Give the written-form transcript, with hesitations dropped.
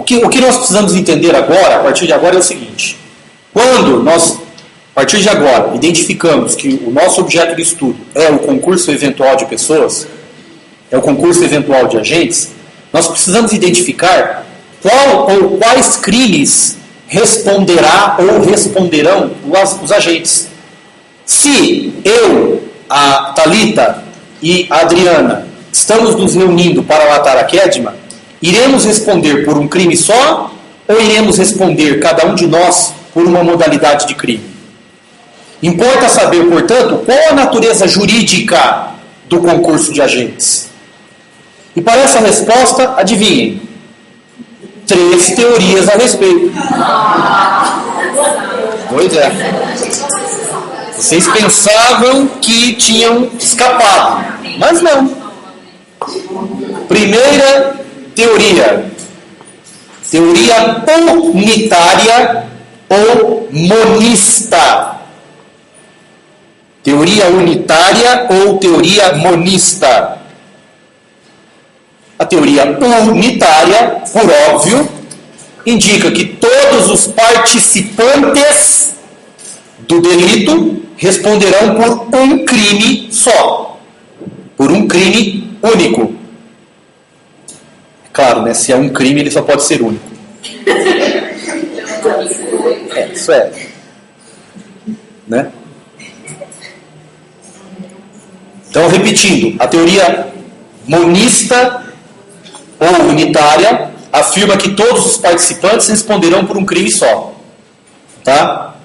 O que nós precisamos entender agora, a partir de agora, é o seguinte. Quando nós, a partir de agora, identificamos que o nosso objeto de estudo é o concurso eventual de pessoas, é o concurso eventual de agentes, nós precisamos identificar qual ou quais crimes responderá ou responderão os agentes. Se eu, a Thalita e a Adriana estamos nos reunindo para matar a Kedma, iremos responder por um crime só ou iremos responder, cada um de nós, por uma modalidade de crime? Importa saber, portanto, qual a natureza jurídica do concurso de agentes. E para essa resposta, adivinhem, 3 teorias a respeito. Pois é. Vocês pensavam que tinham escapado, mas não. Primeira teoria. Teoria unitária ou monista. Teoria unitária ou teoria monista. A teoria unitária, por óbvio, indica que todos os participantes do delito responderão por um crime só. Por um crime único. Claro, né? Se é um crime, ele só pode ser único. Isso é. Né? Então, repetindo, a teoria monista ou unitária afirma que todos os participantes responderão por um crime só. Tá?